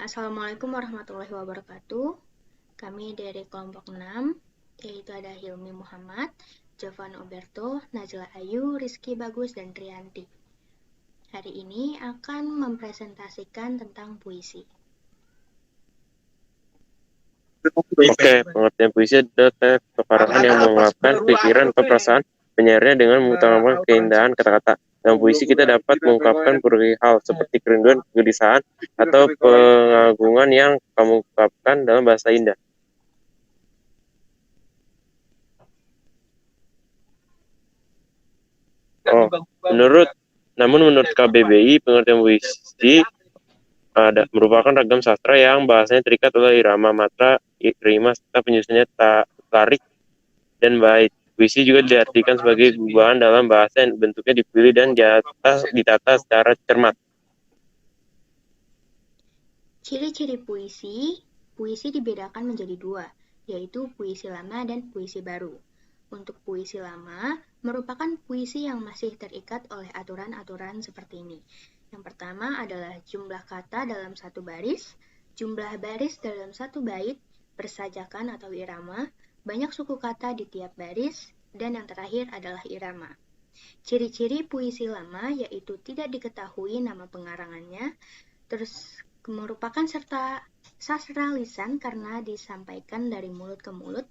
Assalamualaikum warahmatullahi wabarakatuh. Kami dari kelompok 6, yaitu ada Hilmi Muhammad, Jovan Oberto, Najla Ayu, Rizky Bagus, dan Trianti. Hari ini akan mempresentasikan tentang puisi. Oke, pengertian puisi adalah keparahan yang mengungkapkan pikiran atau perasaan penyairnya dengan mengutamakan keindahan kata-kata. Dalam puisi kita dapat mengungkapkan berbagai hal seperti kerinduan, kegelisahan, atau pengagungan yang kamu ungkapkan dalam bahasa indah. Menurut KBBI, pengertian puisi merupakan ragam sastra yang bahasanya terikat oleh irama, matra, rima, serta penyusunnya tarik dan bait. Puisi juga diartikan sebagai gubahan dalam bahasa yang bentuknya dipilih dan ditata secara cermat. Ciri-ciri puisi dibedakan menjadi dua, yaitu puisi lama dan puisi baru. Untuk puisi lama, merupakan puisi yang masih terikat oleh aturan-aturan seperti ini. Yang pertama adalah jumlah kata dalam satu baris, jumlah baris dalam satu bait, persajakan atau irama, banyak suku kata di tiap baris, dan yang terakhir adalah irama. Ciri-ciri puisi lama yaitu tidak diketahui nama pengarangannya, terus merupakan sastra lisan karena disampaikan dari mulut ke mulut,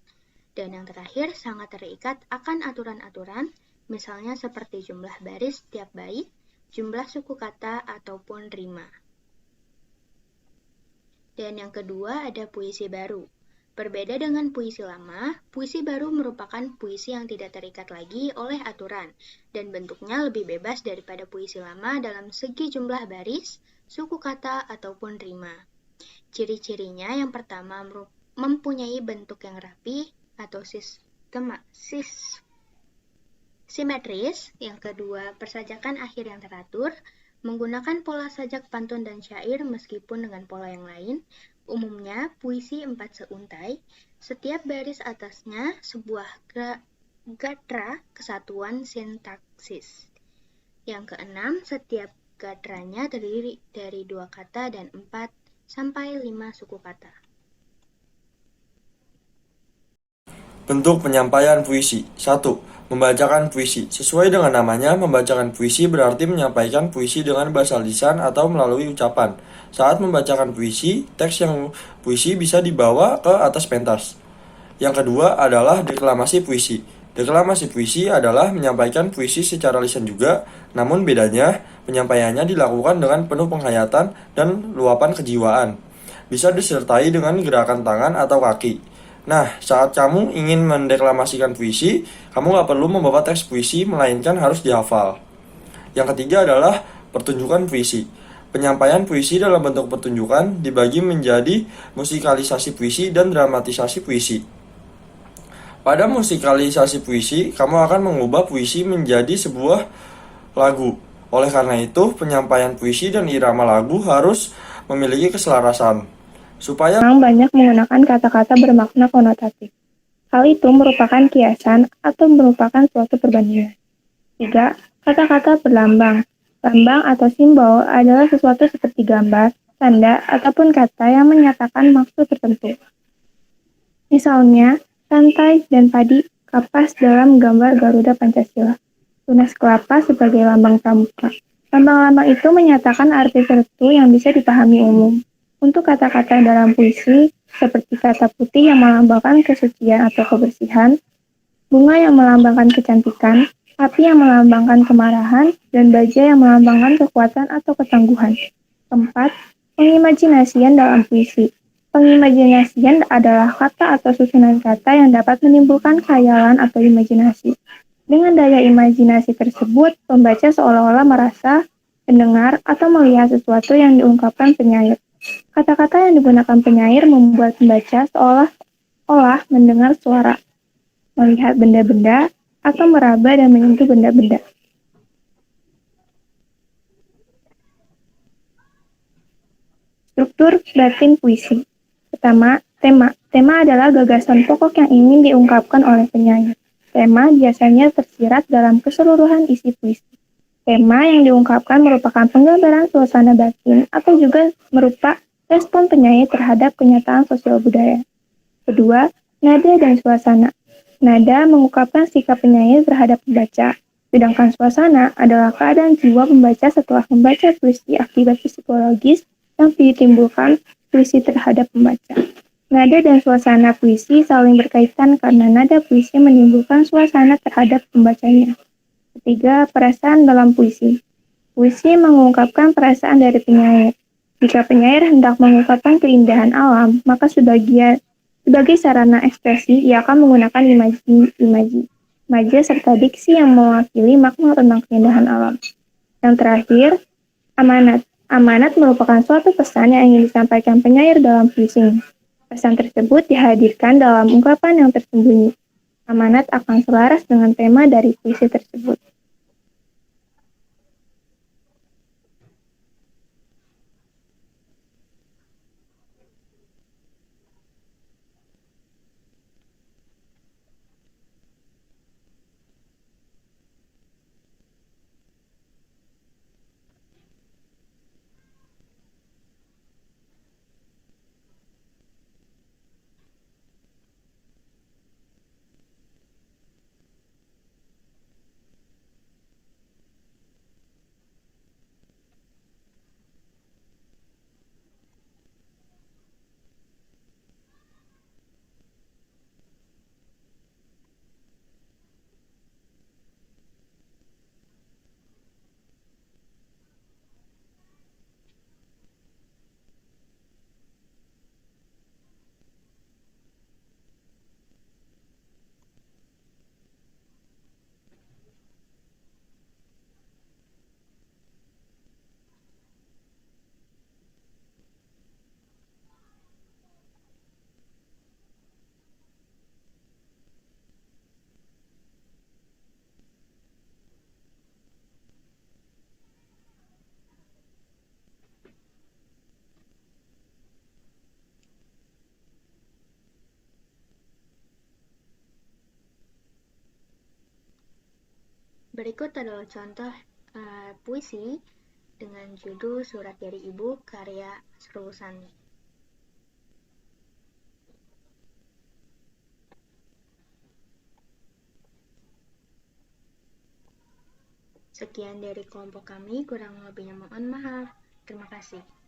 dan yang terakhir sangat terikat akan aturan-aturan, misalnya seperti jumlah baris tiap bait, jumlah suku kata, ataupun rima. Dan yang kedua ada puisi baru. Berbeda dengan puisi lama, puisi baru merupakan puisi yang tidak terikat lagi oleh aturan, dan bentuknya lebih bebas daripada puisi lama dalam segi jumlah baris, suku kata, ataupun rima. Ciri-cirinya yang pertama mempunyai bentuk yang rapi atau simetris, yang kedua persajakan akhir yang teratur, menggunakan pola sajak pantun dan syair meskipun dengan pola yang lain, umumnya puisi 4 seuntai, setiap baris atasnya sebuah gatra kesatuan sintaksis. Yang keenam, setiap gatranya terdiri dari 2 kata dan 4 sampai 5 suku kata. Bentuk penyampaian puisi. 1. Membacakan puisi. Sesuai dengan namanya, membacakan puisi berarti menyampaikan puisi dengan bahasa lisan atau melalui ucapan. Saat membacakan puisi, teks yang puisi bisa dibawa ke atas pentas. Yang kedua adalah deklamasi puisi. Deklamasi puisi adalah menyampaikan puisi secara lisan juga, namun bedanya penyampaiannya dilakukan dengan penuh penghayatan dan luapan kejiwaan. Bisa disertai dengan gerakan tangan atau kaki. Nah, saat kamu ingin mendeklamasikan puisi, kamu gak perlu membawa teks puisi, melainkan harus dihafal. Yang ketiga adalah pertunjukan puisi. Penyampaian puisi dalam bentuk pertunjukan dibagi menjadi musikalisasi puisi dan dramatisasi puisi. Pada musikalisasi puisi, kamu akan mengubah puisi menjadi sebuah lagu. Oleh karena itu, penyampaian puisi dan irama lagu harus memiliki keselarasan. Supaya banyak menggunakan kata-kata bermakna konotatif. Hal itu merupakan kiasan atau merupakan suatu perbandingan. 3. Kata-kata berlambang. Lambang atau simbol adalah sesuatu seperti gambar, tanda, ataupun kata yang menyatakan maksud tertentu. Misalnya, rantai dan padi kapas dalam gambar Garuda Pancasila. Tunas kelapa sebagai lambang pramuka. Lambang-lambang itu menyatakan arti tertentu yang bisa dipahami umum. Untuk kata-kata dalam puisi, seperti kata putih yang melambangkan kesucian atau kebersihan, bunga yang melambangkan kecantikan, api yang melambangkan kemarahan, dan baja yang melambangkan kekuatan atau ketangguhan. 4. Pengimajinasian dalam puisi. Pengimajinasian adalah kata atau susunan kata yang dapat menimbulkan khayalan atau imajinasi. Dengan daya imajinasi tersebut, pembaca seolah-olah merasa, mendengar, atau melihat sesuatu yang diungkapkan penyair. Kata-kata yang digunakan penyair membuat pembaca seolah-olah mendengar suara, melihat benda-benda, atau meraba dan menyentuh benda-benda. Struktur batin puisi. Pertama, tema. Tema adalah gagasan pokok yang ingin diungkapkan oleh penyair. Tema biasanya tersirat dalam keseluruhan isi puisi. Tema yang diungkapkan merupakan penggambaran suasana batin atau juga respon penyair terhadap kenyataan sosial budaya. Kedua, nada dan suasana. Nada mengungkapkan sikap penyair terhadap pembaca, sedangkan suasana adalah keadaan jiwa pembaca setelah membaca puisi akibat psikologis yang ditimbulkan puisi terhadap pembaca. Nada dan suasana puisi saling berkaitan karena nada puisi menimbulkan suasana terhadap pembacanya. Ketiga, perasaan dalam puisi. Puisi mengungkapkan perasaan dari penyair. Jika penyair hendak mengungkapkan keindahan alam, maka sebagai sarana ekspresi, ia akan menggunakan imaji serta diksi yang mewakili makna tentang keindahan alam. Yang terakhir, amanat. Amanat merupakan suatu pesan yang ingin disampaikan penyair dalam puisi. Pesan tersebut dihadirkan dalam ungkapan yang tersembunyi. Amanat akan selaras dengan tema dari puisi tersebut. Berikut adalah contoh puisi dengan judul Surat dari Ibu karya Asrul Sani. Sekian dari kelompok kami, kurang lebihnya mohon maaf. Terima kasih.